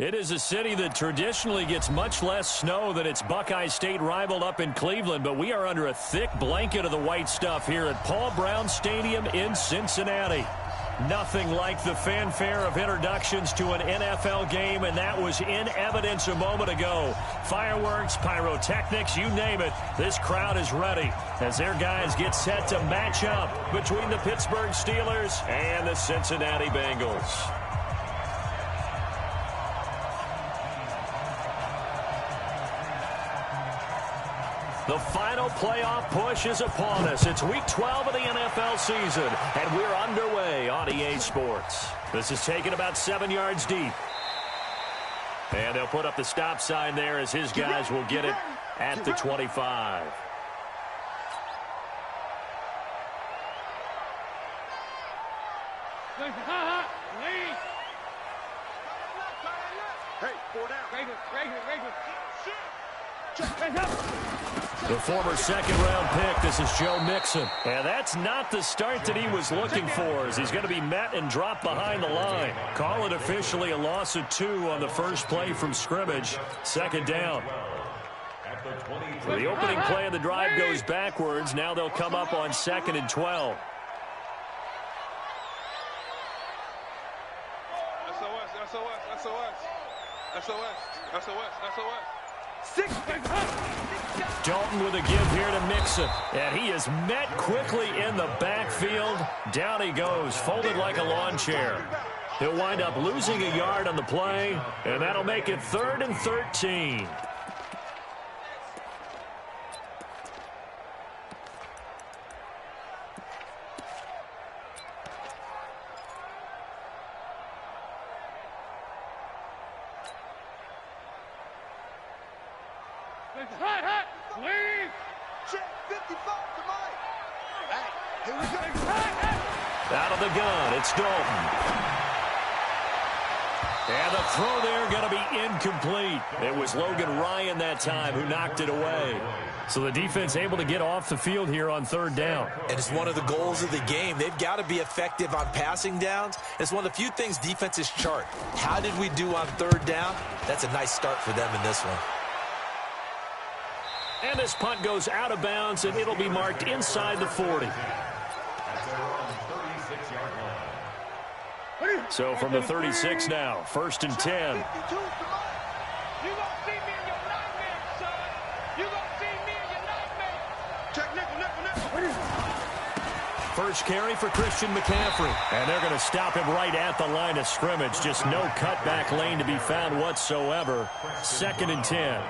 It is a city that traditionally gets much less snow than its Buckeye State rival up in Cleveland, but we are under a thick blanket of the white stuff here at Paul Brown Stadium in Cincinnati. Nothing like the fanfare of introductions to an NFL game, and that was in evidence a moment ago. Fireworks, pyrotechnics, you name it. This crowd is ready as their guys get set to match up between the Pittsburgh Steelers and the Cincinnati Bengals. The final playoff push is upon us. It's Week 12 of the NFL season, and we're underway on EA Sports. This is taken about 7 yards deep. And they'll put up the stop sign there as his guys will get it at the 25. Hey, 4 down. The former second-round pick, this is Joe Mixon. And that's not the start that he was looking for, as he's going to be met and dropped behind the line. Call it officially a loss of 2 on the first play from scrimmage. Second down. So the opening play of the drive goes backwards. Now they'll come up on 2nd and 12. Dalton with a give here to Mixon. And he is met quickly in the backfield. Down he goes, folded like a lawn chair. He'll wind up losing a yard on the play, and that'll make it 3rd and 13. Out of the gun, it's Dalton. And the throw there going to be incomplete. It was Logan Ryan that time who knocked it away. So the defense able to get off the field here on 3rd down. And it's one of the goals of the game. They've got to be effective on passing downs. It's one of the few things defenses chart. How did we do on 3rd down? That's a nice start for them in this one. And this punt goes out of bounds, and it'll be marked inside the 40. So from the 36 now, 1st and 10. First carry for Christian McCaffrey. And they're going to stop him right at the line of scrimmage. Just no cutback lane to be found whatsoever. 2nd and 10.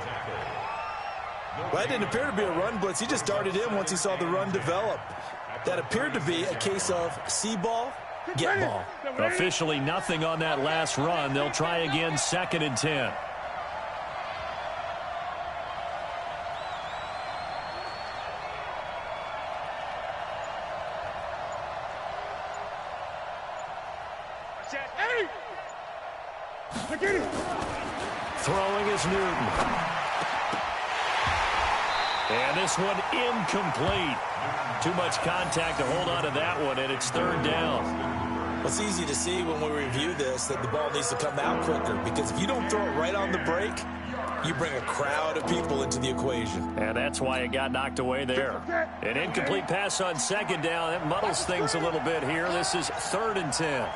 Well, it didn't appear to be a run blitz. He just darted in once he saw the run develop. That appeared to be a case of see ball, get ball. Officially nothing on that last run. They'll try again, 2nd and 10. Throwing is Newton. And this one incomplete. Too much contact to hold on to that one, and it's 3rd down. Well, it's easy to see when we review this that the ball needs to come out quicker, because if you don't throw it right on the break, you bring a crowd of people into the equation. And that's why it got knocked away there. An incomplete pass on 2nd down. That muddles things a little bit here. This is 3rd and 10.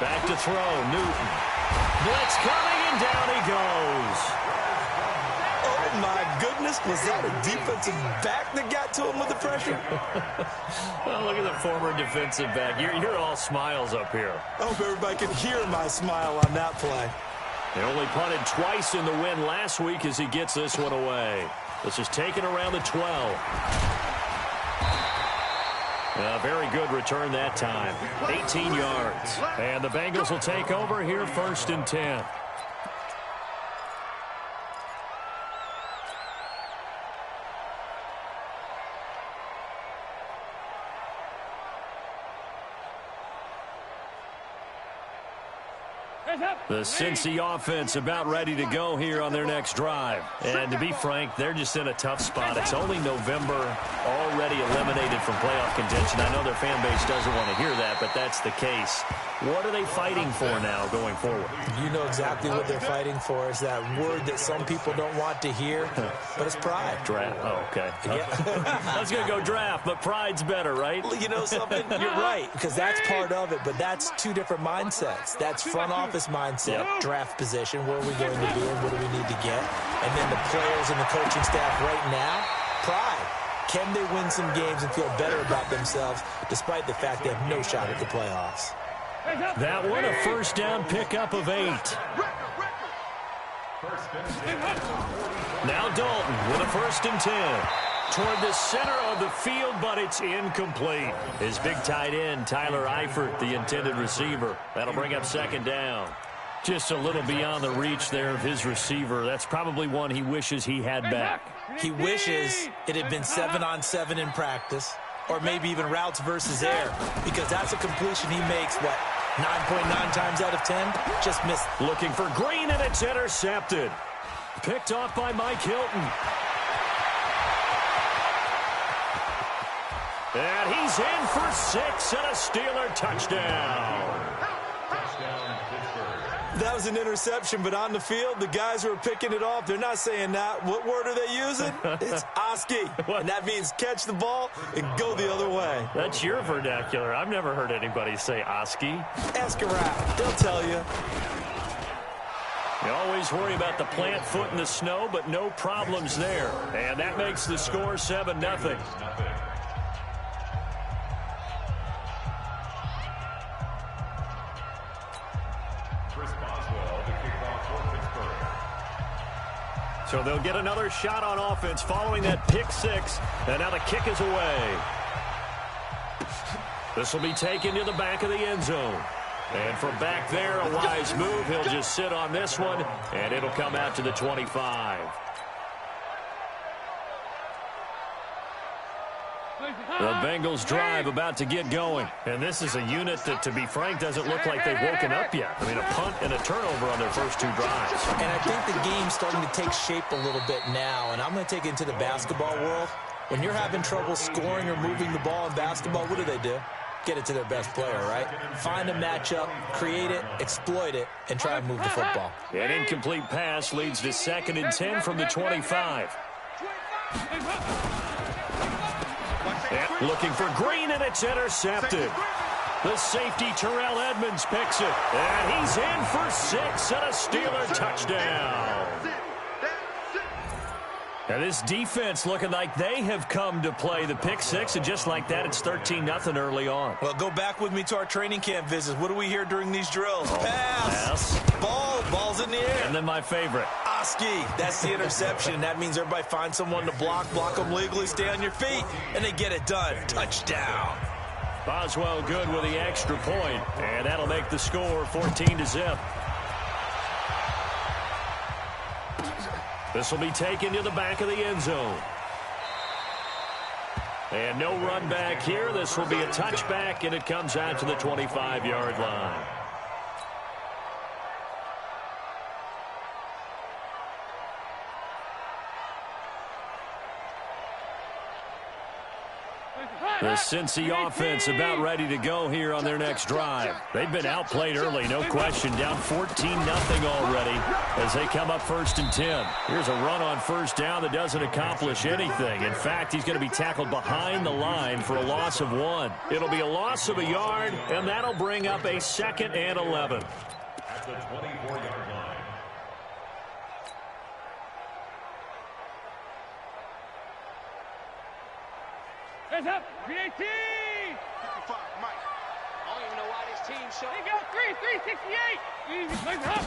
Back to throw, Newton. Blitz coming, and down he goes. Oh, my goodness. Was that a defensive back that got to him with the pressure? Well, look at the former defensive back. You're all smiles up here. I hope everybody can hear my smile on that play. They only punted twice in the win last week as he gets this one away. This is taken around the 12. A very good return that time. 18 yards. And the Bengals will take over here, 1st and 10. The Cincy offense about ready to go here on their next drive. And to be frank, they're just in a tough spot. It's only November, already eliminated from playoff contention. I know their fan base doesn't want to hear that, but that's the case. What are they fighting for now going forward? You know exactly what they're fighting for. Is that word that some people don't want to hear, but it's pride. Draft. Oh, okay. Yeah. I was going to go draft, but pride's better, right? You know something? You're right, because that's part of it, but that's two different mindsets. That's front office mindset, draft position, where are we going to be and what do we need to get? And then the players and the coaching staff right now, pride. Can they win some games and feel better about themselves despite the fact they have no shot at the playoffs? That one, a first down pickup of 8. Now Dalton with a 1st and 10. Toward the center of the field, but it's incomplete. His big tight end, Tyler Eifert, the intended receiver. That'll bring up 2nd down. Just a little beyond the reach there of his receiver. That's probably one he wishes he had back. He wishes it had been 7-on-7 in practice, or maybe even routes versus air, because that's a completion he makes, 9.9 times out of 10? Just missed. Looking for Green, and it's intercepted. Picked off by Mike Hilton. And he's in for 6 and a Steeler touchdown. That was an interception, but on the field, the guys who are picking it off, they're not saying that. What word are they using? It's Oski, and that means catch the ball and go the other way. That's your vernacular. I've never heard anybody say Oski. Ask a rat. They'll tell you. You always worry about the plant foot in the snow, but no problems there. And that makes the score 7-0. So they'll get another shot on offense following that pick 6. And now the kick is away. This will be taken to the back of the end zone. And from back there, a wise move. He'll just sit on this one, and it'll come out to the 25. The Bengals drive about to get going. And this is a unit that, to be frank, doesn't look like they've woken up yet. I mean, a punt and a turnover on their first 2 drives. And I think the game's starting to take shape a little bit now. And I'm going to take it into the basketball world. When you're having trouble scoring or moving the ball in basketball, what do? Get it to their best player, right? Find a matchup, create it, exploit it, and try and move the football. An incomplete pass leads to 2nd and 10 from the 25. And looking for Green, and it's intercepted. The safety, Terrell Edmonds, picks it. And he's in for 6 and a Steeler touchdown. Now this defense looking like they have come to play the pick 6, and just like that, it's 13-0 early on. Well, go back with me to our training camp visits. What do we hear during these drills? Pass. Ball's in the air. And then my favorite. Oski. That's the interception. That means everybody finds someone to block them legally, stay on your feet, and they get it done. Touchdown. Boswell good with the extra point, and that'll make the score 14-0. This will be taken to the back of the end zone. And no run back here. This will be a touchback, and it comes out to the 25-yard line. The Cincy offense about ready to go here on their next drive. They've been outplayed early, no question. Down 14-0 already as they come up 1st and 10. Here's a run on 1st down that doesn't accomplish anything. In fact, he's going to be tackled behind the line for a loss of 1. It'll be a loss of a yard, and that'll bring up a 2nd and 11. At the 24-yard line. Hands up, 318! 55, Mike. I don't even know why this team showed. They got 368! Easy, up.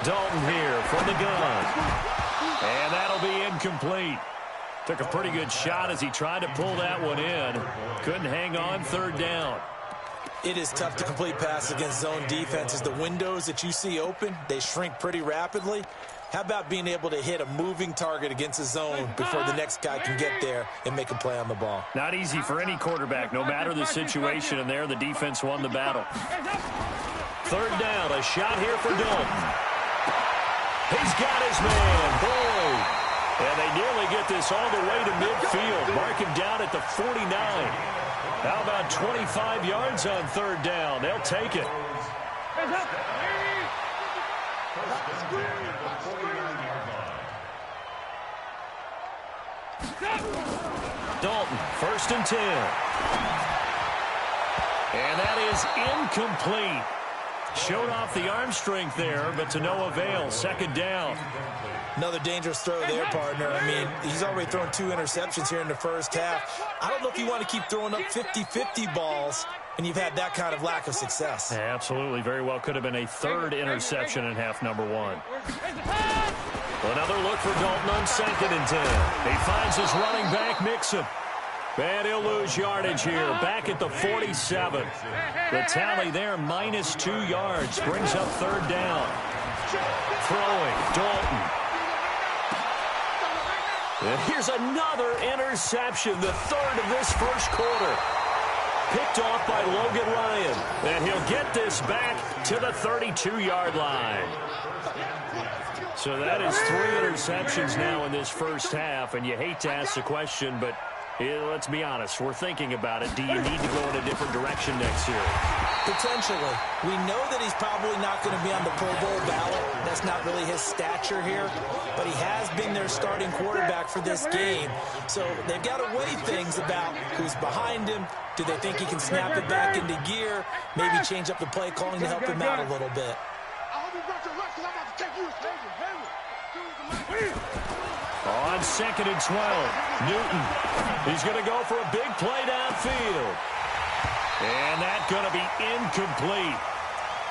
Dalton here from the gun. And that'll be incomplete. Took a pretty good shot as he tried to pull that one in. Couldn't hang on 3rd down. It is tough to complete passes against zone defenses. The windows that you see open, they shrink pretty rapidly. How about being able to hit a moving target against a zone before the next guy can get there and make a play on the ball? Not easy for any quarterback, no matter the situation, and there the defense won the battle. Third down, a shot here for Dalton. He's got his man, Boyd. And they nearly get this all the way to midfield. Mark him down at the 49. How about 25 yards on third down? They'll take it. Dalton, 1st and 10. And that is incomplete. Showed off the arm strength there, but to no avail. 2nd down. Another dangerous throw there, partner. I mean, he's already thrown 2 interceptions here in the first half. I don't know if you want to keep throwing up 50-50 balls and you've had that kind of lack of success. Yeah, absolutely. Very well could have been a 3rd interception in half number 1. Another look for Dalton on 2nd and 10. He finds his running back, Mixon. And he'll lose yardage here. Back at the 47. The tally there, -2 yards. Brings up 3rd down. Throwing, Dalton. And here's another interception, the 3rd of this first quarter. Picked off by Logan Ryan. And he'll get this back to the 32-yard line. So that is 3 interceptions now in this first half. And you hate to ask the question, but let's be honest. We're thinking about it. Do you need to go in a different direction next year? Potentially. We know that he's probably not going to be on the Pro Bowl ballot. That's not really his stature here. But he has been their starting quarterback for this game. So they've got to weigh things about who's behind him. Do they think he can snap it back into gear? Maybe change up the play calling to help him out a little bit. On 2nd and 12, Newton. He's going to go for a big play downfield. And that's going to be incomplete.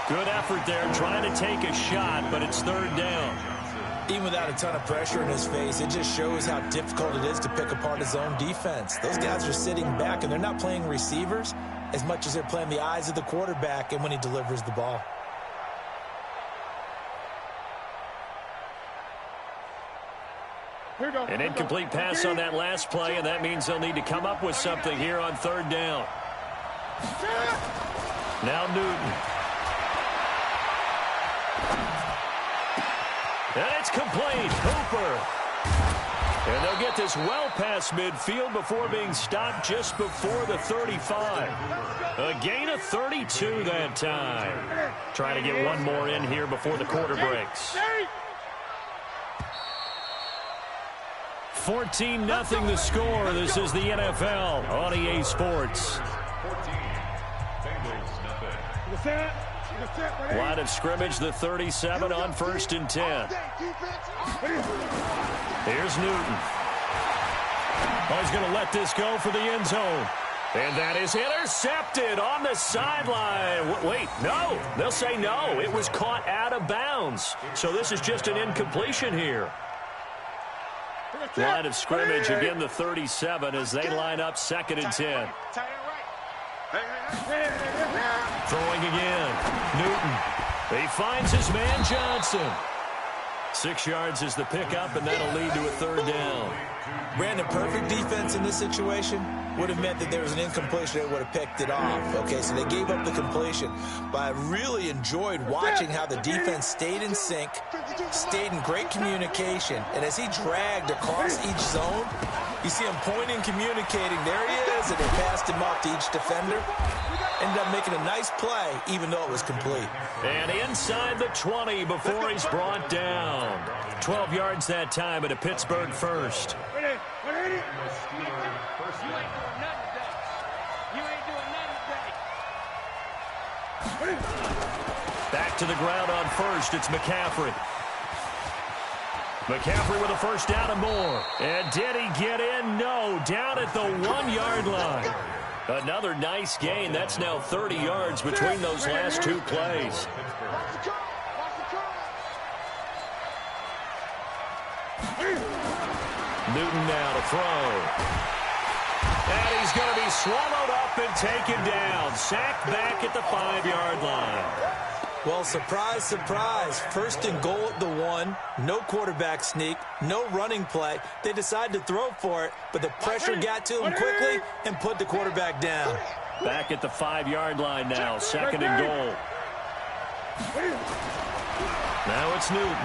Good effort there trying to take a shot, but it's 3rd down. Even without a ton of pressure in his face, it just shows how difficult it is to pick apart his own defense. Those guys are sitting back, and they're not playing receivers as much as they're playing the eyes of the quarterback and when he delivers the ball. An incomplete pass on that last play, and that means they'll need to come up with something here on 3rd down. Now Newton. And it's complete. Hooper. And they'll get this well past midfield before being stopped just before the 35. A gain of 32 that time. Trying to get one more in here before the quarter breaks. 14-0 the score. This is the NFL on EA Sports. Line of scrimmage, the 37 on 1st and 10. Here's Newton. Oh, he's going to let this go for the end zone. And that is intercepted on the sideline. Wait, no. They'll say no. It was caught out of bounds. So this is just an incompletion here. Line of scrimmage, again the 37 as they line up 2nd and 10. Throwing again. Newton. He finds his man Johnson. 6 yards is the pickup, and that'll lead to a 3rd down. Brandon, perfect defense in this situation would have meant that there was an incompletion that would have picked it off. Okay, so they gave up the completion. But I really enjoyed watching how the defense stayed in sync, stayed in great communication, and as he dragged across each zone, you see him pointing, communicating. There he is, and they passed him off to each defender. Ended up making a nice play, even though it was complete. And inside the 20 before he's brought down. 12 yards that time at a Pittsburgh first. Back to the ground on 1st. It's McCaffrey. McCaffrey with a 1st down and more. And did he get in? No. Down at the 1-yard line. Another nice gain. That's now 30 yards between those last 2 plays. Newton now to throw. And he's going to be swallowed up and taken down. Sacked back at the 5-yard line. Well, surprise, surprise. 1st and goal at the 1. No quarterback sneak. No running play. They decided to throw for it, but the pressure got to him quickly and put the quarterback down. Back at the 5-yard line now. 2nd and goal. Now it's Newton.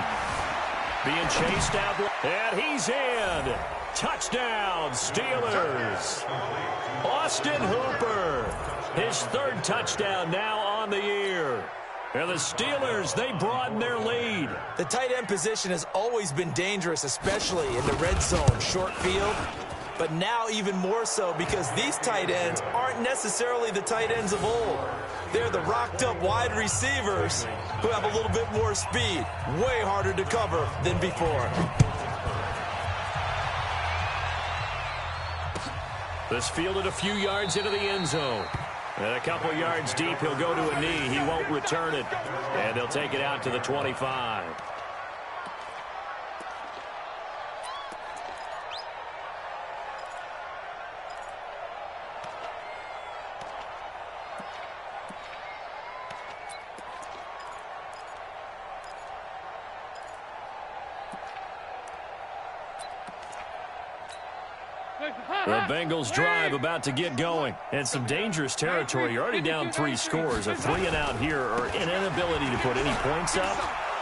Being chased out, and he's in. Touchdown, Steelers. Austin Hooper, his third touchdown now on the year. And the Steelers, they broaden their lead. The tight end position has always been dangerous, especially in the red zone, short field. But now even more so because these tight ends aren't necessarily the tight ends of old. They're the rocked-up wide receivers who have a little bit more speed. Way harder to cover than before. This fielded a few yards into the end zone. And a couple yards deep, he'll go to a knee. He won't return it. And they'll take it out to the 25. The Bengals drive about to get going. And some dangerous territory. You're already down 3 scores. A 3-and-out here or an inability to put any points up.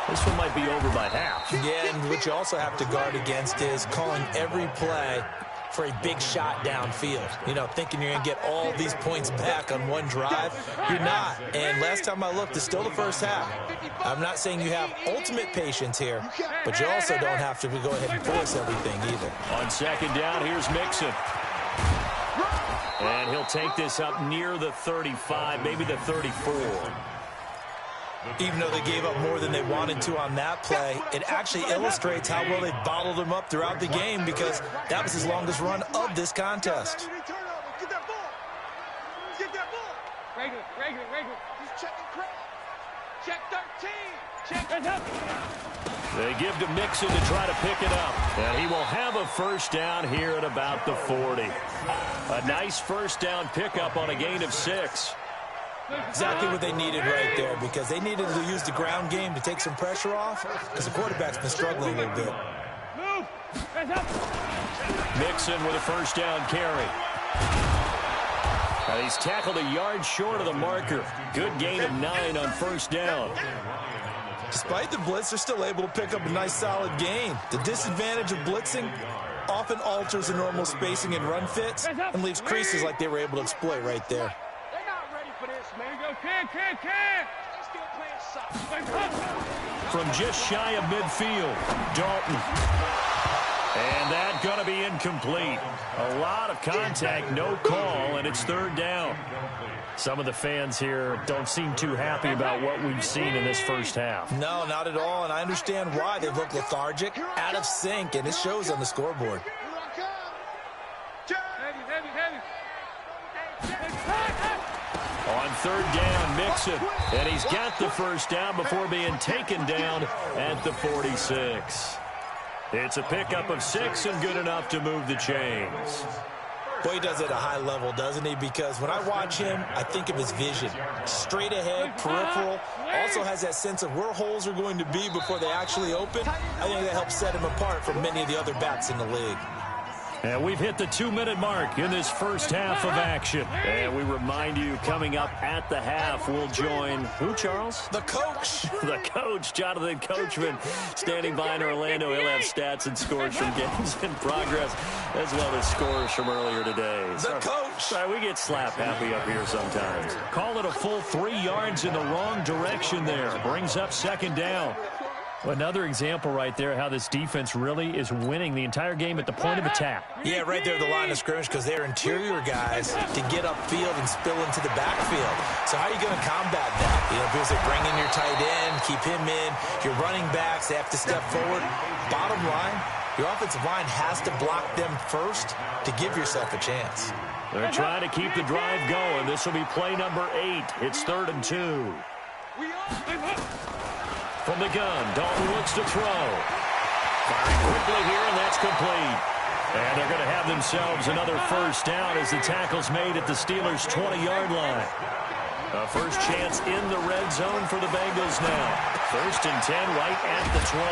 This one might be over by half. Yeah, and what you also have to guard against is calling every play for a big shot downfield. You know, thinking you're going to get all these points back on one drive. You're not. And last time I looked, it's still the first half. I'm not saying you have ultimate patience here, but you also don't have to go ahead and force everything either. On second down, here's Mixon. And he'll take this up near the 35, maybe the 34. Even though they gave up more than they wanted to on that play, it actually illustrates how well they bottled him up throughout the game because that was his longest run of this contest. Get that ball. Get that ball. Regular. He's checking Craig. Check 13. Check it up. They give to Mixon to try to pick it up. And he will have a first down here at about the 40. A nice first down pickup on a gain of 6. Exactly what they needed right there because they needed to use the ground game to take some pressure off because the quarterback's been struggling a little bit. Mixon with a first down carry. And he's tackled a yard short of the marker. Good gain of 9 on first down. Despite the blitz, they're still able to pick up a nice solid gain. The disadvantage of blitzing often alters the normal spacing and run fits and leaves creases like they were able to exploit right there. They're not ready for this, man. Go, can. They still playing soft. From just shy of midfield, Dalton. And that's going to be incomplete. A lot of contact, no call, and it's third down. Some of the fans here don't seem too happy about what we've seen in this first half. No, not at all, and I understand why. They look lethargic, out of sync, and it shows on the scoreboard. On third down, Mixon, and he's got the first down before being taken down at the 46. It's a pickup of 6 and good enough to move the chains. Boy, he does it at a high level, doesn't he? Because when I watch him, I think of his vision. Straight ahead, peripheral. Also has that sense of where holes are going to be before they actually open. I think that helps set him apart from many of the other backs in the league. And we've hit the 2-minute mark in this first half of action. And we remind you, coming up at the half, we'll join who, Charles? The coach. The coach, Jonathan Coachman, standing by in Orlando. He'll have stats and scores from games in progress, as well as scores from earlier today. The coach. Sorry, we get slap happy up here sometimes. Call it a full 3 yards in the wrong direction there. Brings up second down. Another example right there how this defense really is winning the entire game at the point of attack. Yeah, right there at the line of scrimmage because they're interior guys to get upfield and spill into the backfield. So how are you going to combat that? You know, because they bring in your tight end, keep him in. Your running backs, they have to step forward. Bottom line, your offensive line has to block them first to give yourself a chance. They're trying to keep the drive going. This will be play number 8. It's 3rd and 2. From the gun, Dalton looks to throw. Firing quickly here, and that's complete. And they're going to have themselves another first down as the tackle's made at the Steelers' 20-yard line. A first chance in the red zone for the Bengals now. 1st and 10 right at the 20.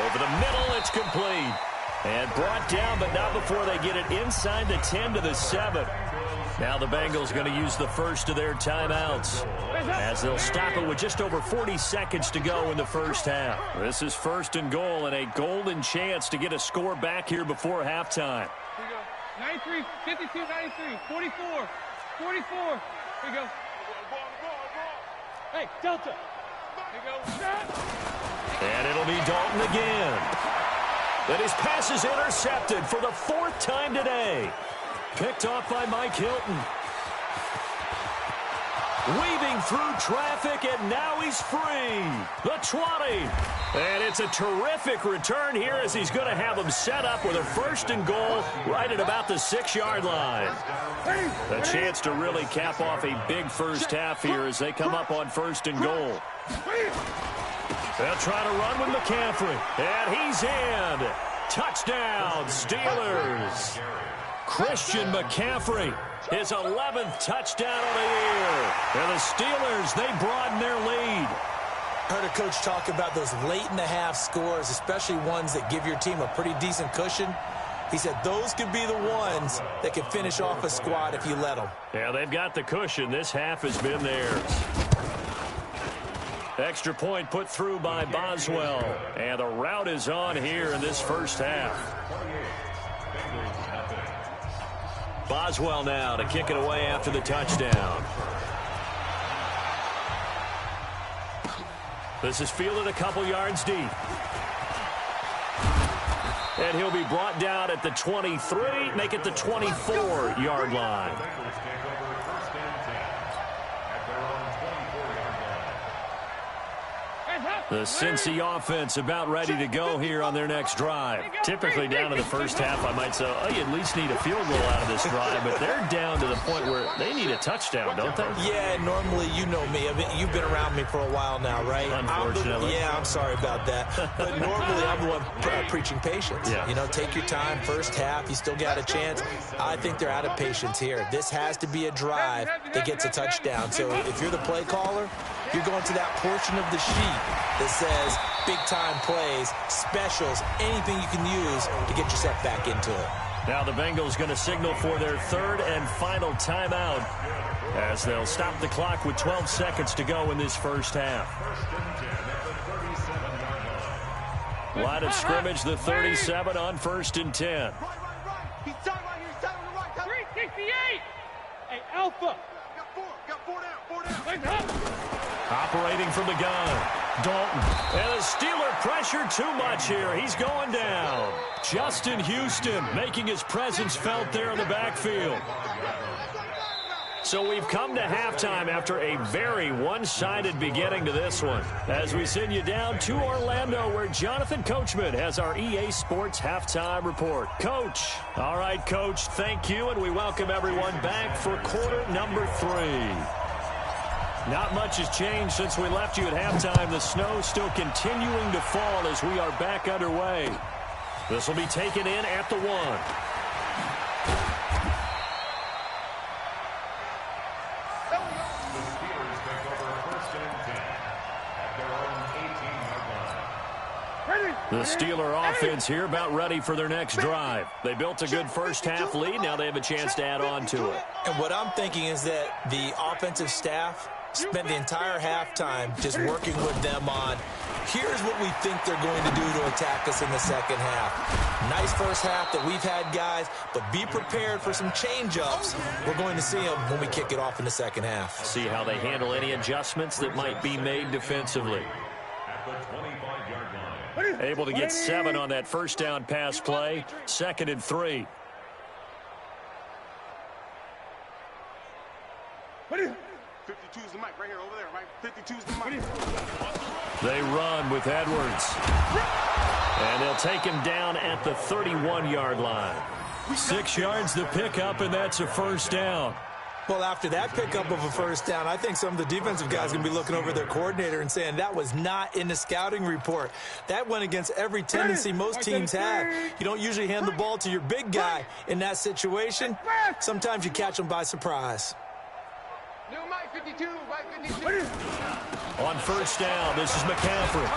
Over the middle, it's complete. And brought down, but not before they get it inside the 10 to the 7. Now the Bengals going to use the first of their timeouts as they'll stop it with just over 40 seconds to go in the first half. This is first and goal and a golden chance to get a score back here before halftime. Here we go. 93, 52, 93, 44, 44. Here we go. Hey, Delta. Here we go. And it'll be Dalton again. And his pass is intercepted for the 4th time today. Picked off by Mike Hilton. Weaving through traffic, and now he's free. The 20. And it's a terrific return here as he's going to have him set up with a first and goal right at about the 6-yard line. A chance to really cap off a big first half here as they come up on first and goal. They'll try to run with McCaffrey. And he's in. Touchdown, Steelers. Christian McCaffrey, his 11th touchdown of the year. And the Steelers, they broaden their lead. Heard a coach talk about those late-in-the-half scores, especially ones that give your team a pretty decent cushion. He said those could be the ones that can finish off a squad if you let them. Yeah, they've got the cushion. This half has been theirs. Extra point put through by Boswell. And the route is on here in this first half. Boswell now to kick it away after the touchdown. This is fielded a couple yards deep. And he'll be brought down at the 23, make it the 24-yard line. The Cincy offense about ready to go here on their next drive. Typically down to the first half, I might say, oh, you at least need a field goal out of this drive, but they're down to the point where they need a touchdown, don't they? Yeah, normally, you know me. I mean, you've been around me for a while now, right? Unfortunately. I'm sorry about that. But normally, I'm the one preaching patience. Yeah. You know, take your time. First half, you still got a chance. I think they're out of patience here. This has to be a drive that gets a touchdown. So if you're the play caller, you're going to that portion of the sheet that says big-time plays, specials, anything you can use to get yourself back into it. Now the Bengals going to signal for their 3rd and final timeout as they'll stop the clock with 12 seconds to go in this first half. Line of scrimmage, the 37 on 1st and 10. He's talking right here. He's talking to the right. 368. Hey, Alpha. Got four down. Operating from the gun, Dalton. And the Steeler pressure too much here. He's going down. Justin Houston making his presence felt there in the backfield. So we've come to halftime after a very one-sided beginning to this one. As we send you down to Orlando where Jonathan Coachman has our EA Sports Halftime Report. Coach. All right, Coach, thank you, and we welcome everyone back for quarter number 3. Not much has changed since we left you at halftime. The snow still continuing to fall as we are back underway. This will be taken in at the 1. The Steeler offense here about ready for their next drive. They built a good first half lead. Now they have a chance to add on to it. And what I'm thinking is that the offensive staff spent the entire halftime just working with them on, here's what we think they're going to do to attack us in the second half. Nice first half that we've had, guys, but be prepared for some change-ups. We're going to see them when we kick it off in the second half. See how they handle any adjustments that might be made defensively. Able to get 7 on that first down pass play. 2nd and 3. 52's the mic right here over there, right? 52's the mic. They run with Edwards. And they'll take him down at the 31-yard line. 6 yards the pickup, and that's a first down. Well, after that pickup of a first down, I think some of the defensive guys are going to be looking over their coordinator and saying that was not in the scouting report. That went against every tendency most teams have. You don't usually hand the ball to your big guy in that situation. Sometimes you catch them by surprise. New Mike 52, Mike 52. On first down, this is McCaffrey.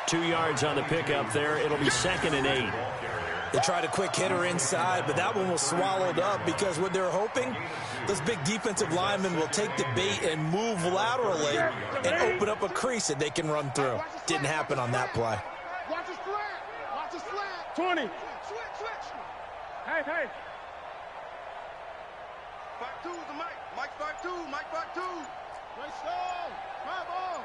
2 yards on the pickup there. It'll be 2nd and 8. They tried a quick hitter inside, but that one was swallowed up because what they're hoping, those big defensive linemen will take the bait and move laterally and open up a crease that they can run through. Didn't happen on that play. Watch the slant. Watch the slant. 20. Switch. Hey. 5-2 is the mic. Mike 5-2. Mike 5-2. Great stone. My ball.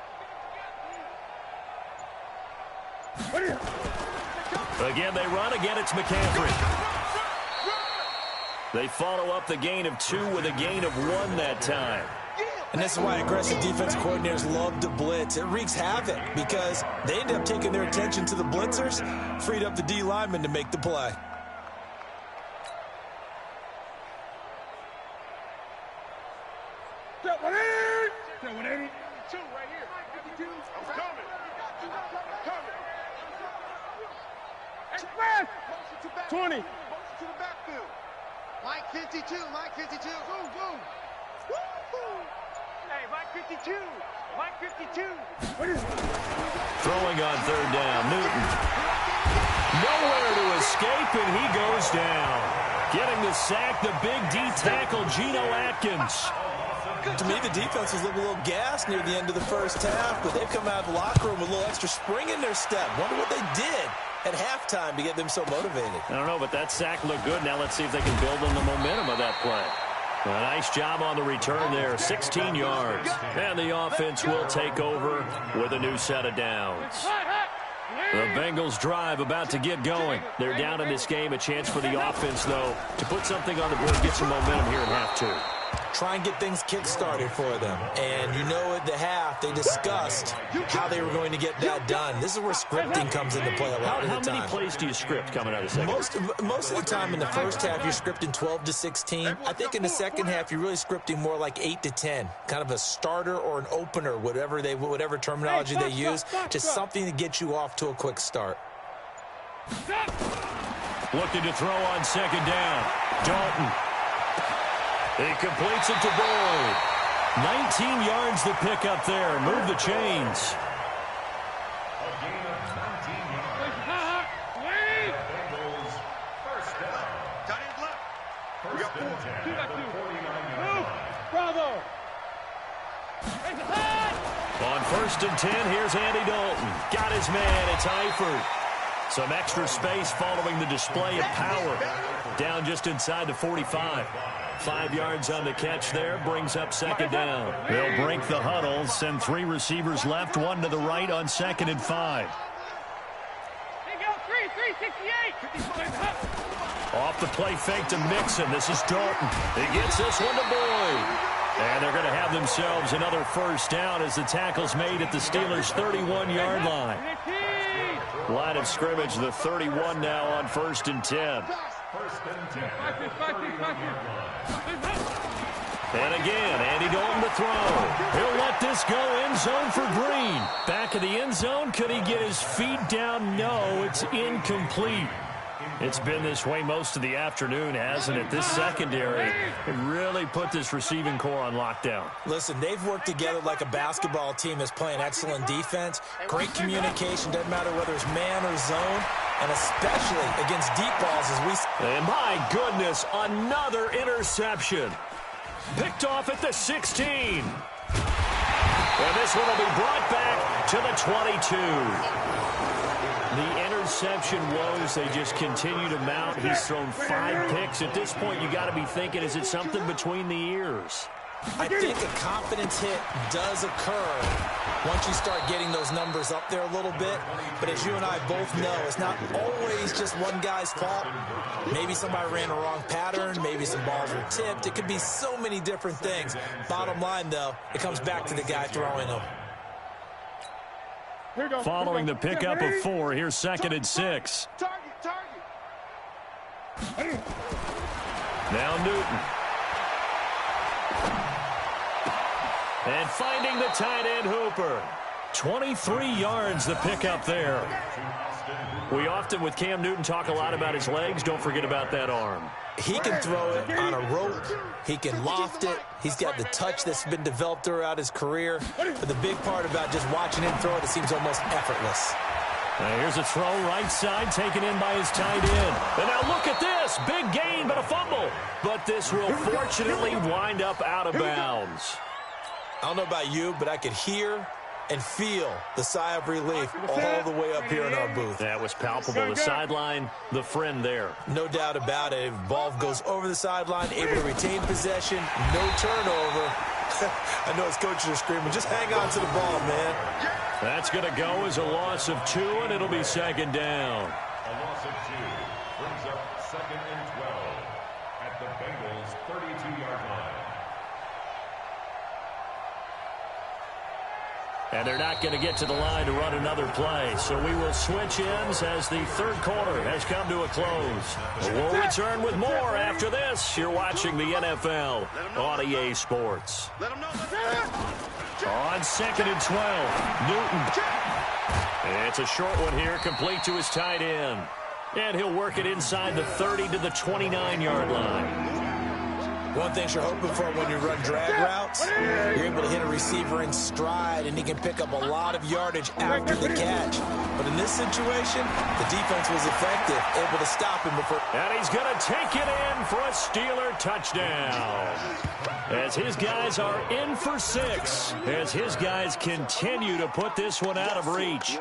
Again, they run. Again, it's McCaffrey. They follow up the gain of 2 with a gain of 1 that time. And this is why aggressive defense coordinators love to blitz. It wreaks havoc because they end up taking their attention to the blitzers, freed up the D lineman to make the play. Step 180. Step 180. 2 right here. 52. I'm coming. Express. 20. Motion to the backfield. Mike 52. Mike 52. Boom. Hey, Mike 52. Mike 52. Throwing on 3rd down. Newton. Nowhere to escape, and he goes down. Getting the sack, the big D tackle, Geno Atkins. To me, the defense was looking a little gassed near the end of the first half, but they've come out of the locker room with a little extra spring in their step. Wonder what they did at halftime to get them so motivated. I don't know, but that sack looked good. Now let's see if they can build on the momentum of that play. A nice job on the return there, 16 yards. And the offense will take over with a new set of downs. The Bengals drive about to get going. They're down in this game. A chance for the offense, though, to put something on the board, get some momentum here in half 2. Try and get things kick-started for them. And you know at the half, they discussed how they were going to get that done. This is where scripting comes into play a lot of the time. How many plays do you script coming out of the second? Most of the time in the first half, you're scripting 12 to 16. I think in the second half, you're really scripting more like 8 to 10. Kind of a starter or an opener, whatever terminology they use. Just something to get you off to a quick start. Looking to throw on 2nd down. Dalton. He completes it to Boyd. 19 yards to pick up there. Move the chains. A gain of 19 yards. Bengals first down. Tight end left. First and 10 at the 49-yard line. Bravo. On 1st and 10, here's Andy Dalton. Got his man. It's Eifert. Some extra space following the display of power. Down just inside the 45. 5 yards on the catch there, brings up 2nd down. They'll break the huddle, send 3 receivers left, 1 to the right on 2nd and 5. They go 368. Off the play fake to Mixon. This is Dalton. He gets this one to Boyd. And they're going to have themselves another first down as the tackle's made at the Steelers' 31-yard line. Line of scrimmage, the 31 now on 1st and 10. First and 10 at the 30-yard line. And again, Andy Dalton to throw. He'll let this go end zone for Green. Back of the end zone. Could he get his feet down? No, it's incomplete. It's been this way most of the afternoon, hasn't it? This secondary really put this receiving core on lockdown. Listen, they've worked together like a basketball team that's playing excellent defense. Great communication, doesn't matter whether it's man or zone, and especially against deep balls as we... And my goodness, another interception. Picked off at the 16. And this one will be brought back to the 22. The interception woes, they just continue to mount. He's thrown 5 picks. At this point, you got to be thinking, is it something between the ears? I think a confidence hit does occur once you start getting those numbers up there a little bit. But as you and I both know, it's not always just one guy's fault. Maybe somebody ran a wrong pattern. Maybe some balls were tipped. It could be so many different things. Bottom line, though, it comes back to the guy throwing them. Following the pickup of 4, here's 2nd and 6. Now Newton. And finding the tight end Hooper. 23 yards the pickup there. We often, with Cam Newton, talk a lot about his legs. Don't forget about that arm. He can throw it on a rope. He can loft it. He's got the touch that's been developed throughout his career. But the big part about just watching him throw it, it seems almost effortless. Here's a throw right side taken in by his tight end. And now look at this. Big gain, but a fumble. But this will fortunately wind up out of bounds. I don't know about you, but I could hear and feel the sigh of relief all the way up here in our booth. That was palpable. The sideline, the friend there. No doubt about it. Ball goes over the sideline, able to retain possession, no turnover. I know his coaches are screaming, just hang on to the ball, man. That's going to go as a loss of 2, and it'll be second down. A loss of 2 brings up 2nd and 12 at the Bengals' 32-yard line. And they're not going to get to the line to run another play. So we will switch ends as the third quarter has come to a close. We'll return with more after this. You're watching the NFL on EA Sports. On 2nd and 12, Newton. It's a short one here, complete to his tight end. And he'll work it inside the 30 to the 29-yard line. One thing you're hoping for when you run drag routes, you're able to hit a receiver in stride, and he can pick up a lot of yardage after the catch. But in this situation, the defense was effective, able to stop him before. And he's going to take it in for a Steeler touchdown. As his guys are in for 6, as his guys continue to put this one out of reach.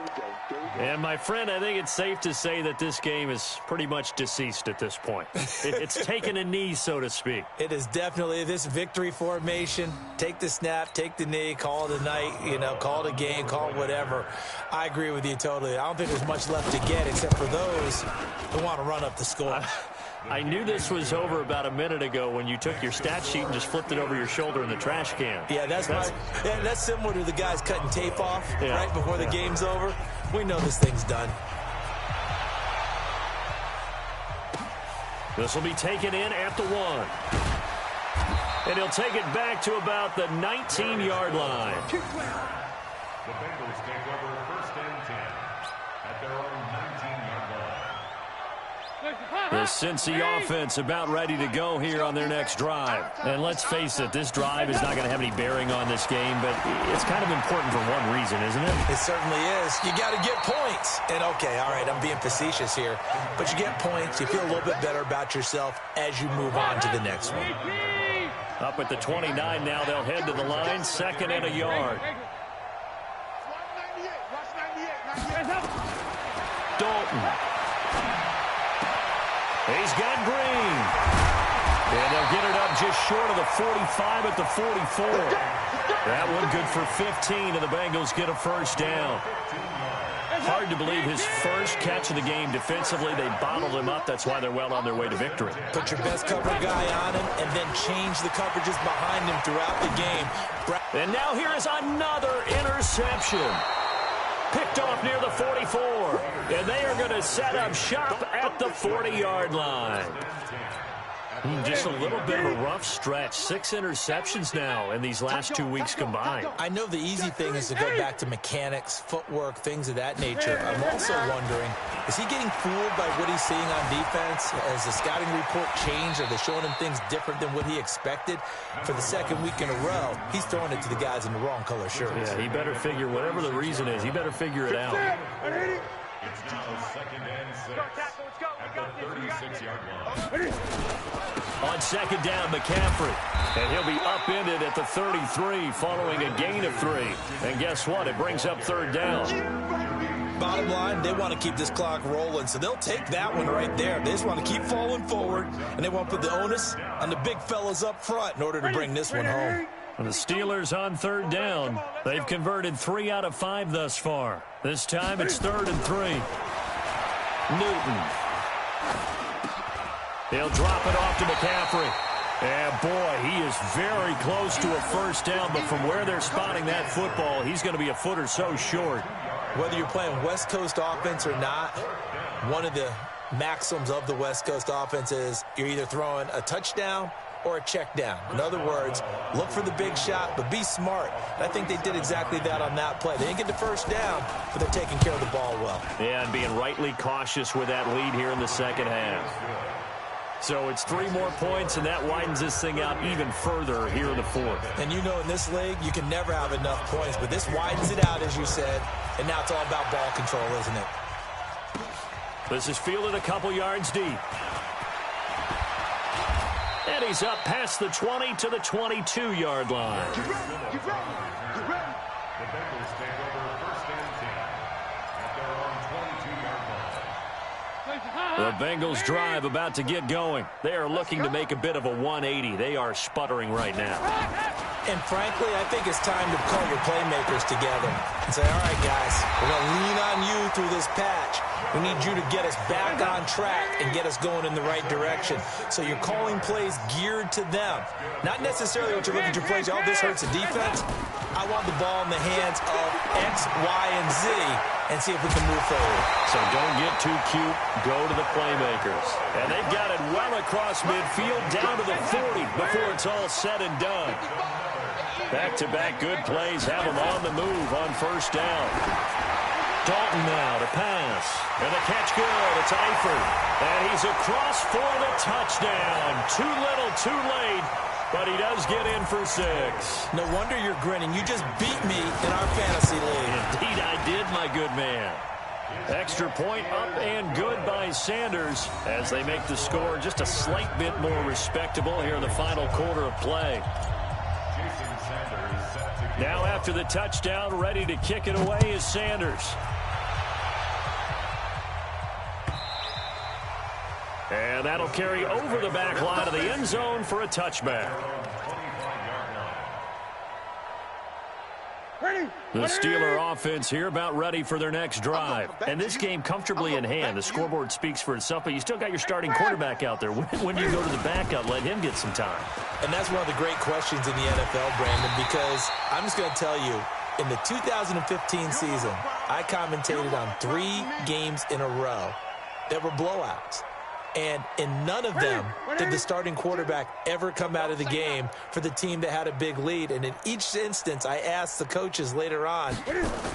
And, my friend, I think it's safe to say that this game is pretty much deceased at this point. It's taken a knee, so to speak. It is definitely this victory formation. Take the snap, take the knee, call it a night, call it a game, call it whatever. I agree with you totally. I don't think there's much left to get except for those who want to run up the score. I knew this was over about a minute ago when you took your stat sheet and just flipped it over your shoulder in the trash can. Yeah, that's similar to the guys cutting tape off right before the game's over. We know this thing's done. This will be taken in at the 1. And he'll take it back to about the 19-yard line. The Bengals take over 1st and 10 at their own 19-yard line. The Cincy offense about ready to go here on their next drive. And let's face it, this drive is not going to have any bearing on this game, but it's kind of important for one reason, isn't it? It certainly is. You got to get points. And, okay, all right, I'm being facetious here, but you get points, you feel a little bit better about yourself as you move on to the next one. Up at the 29 now, they'll head to the line, 2nd and a yard. Dalton. He's got Green. And they'll get it up just short of the 45 at the 44. That one good for 15, and the Bengals get a first down. Hard to believe his first catch of the game defensively. They bottled him up. That's why they're well on their way to victory. Put your best cover guy on him and then change the coverages behind him throughout the game. And now here is another interception. Picked off near the 44. And they are going to set up shop at the 40-yard line. Just a little bit of a rough stretch. 6 interceptions now in these last 2 weeks combined. I know the easy thing is to go back to mechanics, footwork, things of that nature. I'm also wondering, is he getting fooled by what he's seeing on defense? Has the scouting report changed? Are they showing him things different than what he expected? For the 2nd week in a row, he's throwing it to the guys in the wrong color shirts. Yeah, he better figure, whatever the reason is, he better figure it out. It's now 2nd and 6 at the 36-yard line. On 2nd down, McCaffrey. And he'll be upended at the 33 following a gain of 3. And guess what? It brings up 3rd down. Bottom line, they want to keep this clock rolling, so they'll take that one right there. They just want to keep falling forward, and they want to put the onus on the big fellas up front in order to bring this one home. And the Steelers on 3rd down. They've converted 3 out of 5 thus far. This time it's 3rd and 3. Newton. He'll drop it off to McCaffrey. And, boy, he is very close to a first down, but from where they're spotting that football, he's going to be a foot or so short. Whether you're playing West Coast offense or not, one of the maxims of the West Coast offense is you're either throwing a touchdown or a check down. In other words, look for the big shot, but be smart. And I think they did exactly that on that play. They didn't get the first down, but they're taking care of the ball well. Yeah, and being rightly cautious with that lead here in the 2nd half. So it's 3 more points, and that widens this thing out even further here in the 4th. And you know in this league, you can never have enough points, but this widens it out, as you said, and now it's all about ball control, isn't it? This is fielded a couple yards deep. And he's up past the 20 to the 22-yard line. The Bengals take over first and 10 at their own 22-yard line. The Bengals drive about to get going. They are looking to make a bit of a 180. They are sputtering right now. And frankly, I think it's time to call your playmakers together and say, all right, guys, we're going to lean on you through this patch. We need you to get us back on track and get us going in the right direction. So you're calling plays geared to them. Not necessarily what you look at your plays, oh, this hurts the defense. I want the ball in the hands of X, Y, and Z and see if we can move forward. So don't get too cute. Go to the playmakers. And they've got it well across midfield down to the 40 before it's all said and done. Back-to-back good plays have them on the move on first down. Dalton now to pass. And the catch good. It's Eifert. And he's across for the touchdown. Too little, too late. But he does get in for 6. No wonder you're grinning. You just beat me in our fantasy league. Indeed I did, my good man. Extra point up and good by Sanders as they make the score just a slight bit more respectable here in the final quarter of play. Now after the touchdown, ready to kick it away is Sanders. And that'll carry over the back line of the end zone for a touchback. The Steeler offense here about ready for their next drive. And this game comfortably in hand. The scoreboard speaks for itself, but you still got your starting quarterback out there. When you go to the backup, let him get some time. And that's one of the great questions in the NFL, Brandon, because I'm just going to tell you, in the 2015 season, I commentated on 3 games in a row that were blowouts. And in none of them did the starting quarterback ever come out of the game for the team that had a big lead. And in each instance, I asked the coaches later on,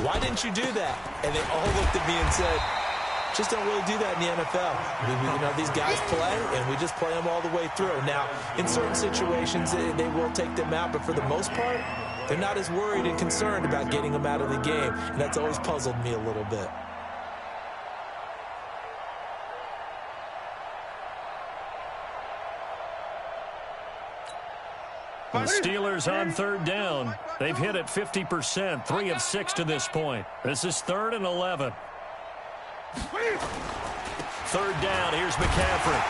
why didn't you do that? And they all looked at me and said, just don't really do that in the NFL. These guys play, and we just play them all the way through. Now, in certain situations, they will take them out, but for the most part, they're not as worried and concerned about getting them out of the game. And that's always puzzled me a little bit. The Steelers on third down. They've hit it 50%, 3 of 6 to this point. This is 3rd and 11. Third down, here's McCaffrey.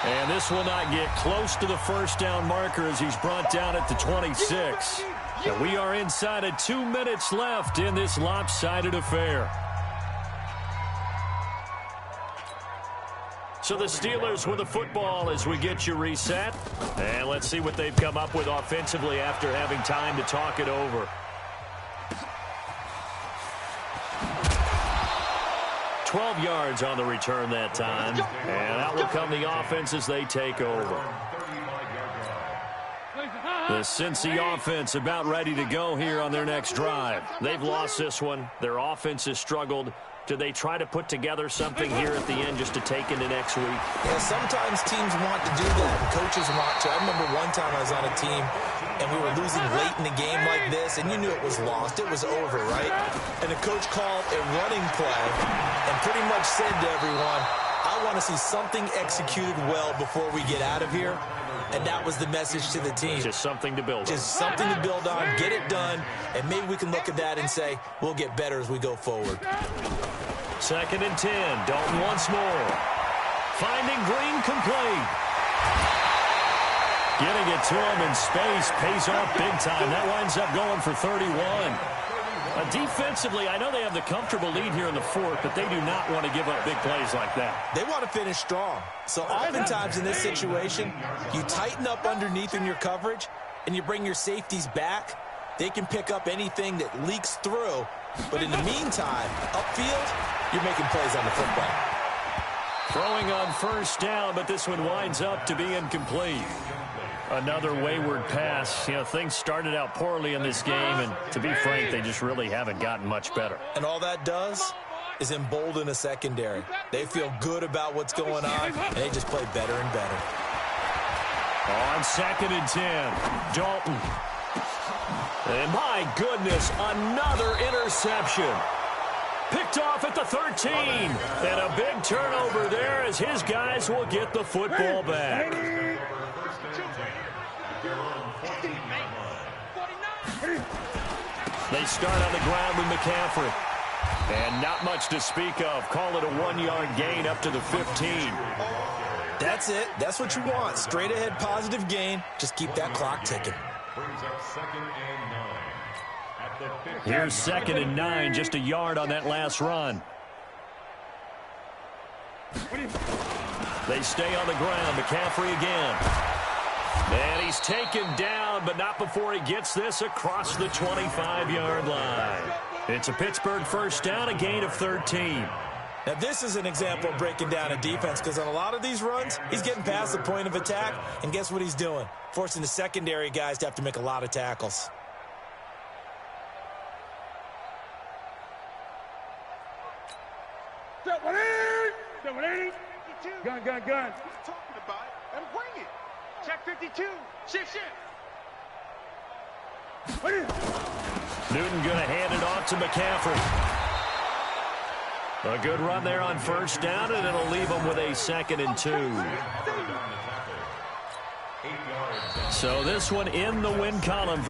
And this will not get close to the first down marker as he's brought down at the 26. And we are inside of 2 minutes left in this lopsided affair. So the Steelers with the football as we get you reset. And let's see what they've come up with offensively after having time to talk it over. 12 yards on the return that time. And out will come the offense as they take over. The Cincy offense about ready to go here on their next drive. They've lost this one. Their offense has struggled. Do they try to put together something here at the end just to take into next week? Yeah, sometimes teams want to do that, and coaches want to. I remember one time I was on a team, and we were losing late in the game like this, and you knew it was lost. It was over, right? And the coach called a running play and pretty much said to everyone, I want to see something executed well before we get out of here. And that was the message to the team. Just something to build on. Just something to build on, get it done, and maybe we can look at that and say, we'll get better as we go forward. 2nd and 10. Dalton once more. Finding Green complete. Getting it to him in space pays off big time. That winds up going for 31. Defensively, I know they have the comfortable lead here in the 4th, but they do not want to give up big plays like that. They want to finish strong. So oftentimes in this situation, you tighten up underneath in your coverage, and you bring your safeties back. They can pick up anything that leaks through. But in the meantime, upfield, you're making plays on the football. Throwing on first down, but this one winds up to be incomplete. Another wayward pass. You know, things started out poorly in this game, and to be frank, they just really haven't gotten much better. And all that does is embolden a secondary. They feel good about what's going on, and they just play better and better. On 2nd and 10, Dalton. And my goodness, another interception. Picked off at the 13. And a big turnover there as his guys will get the football back. They start on the ground with McCaffrey. And not much to speak of. Call it a 1-yard gain up to the 15. That's it. That's what you want. Straight ahead positive gain. Just keep that clock ticking. Brings up 2nd and 9. At the 15. Here's 2nd and 9, just a yard on that last run. They stay on the ground. McCaffrey again. And he's taken down, but not before he gets this across the 25-yard line. It's a Pittsburgh first down, a gain of 13. Now, this is an example of breaking down a defense because on a lot of these runs, he's getting past the point of attack, and guess what he's doing? Forcing the secondary guys to have to make a lot of tackles. Gun. Talking about it, and bring it. Check 52. Shift. Newton going to hand it off to McCaffrey. A good run there on first down, and it'll leave them with a 2nd and 2. So this one in the win column.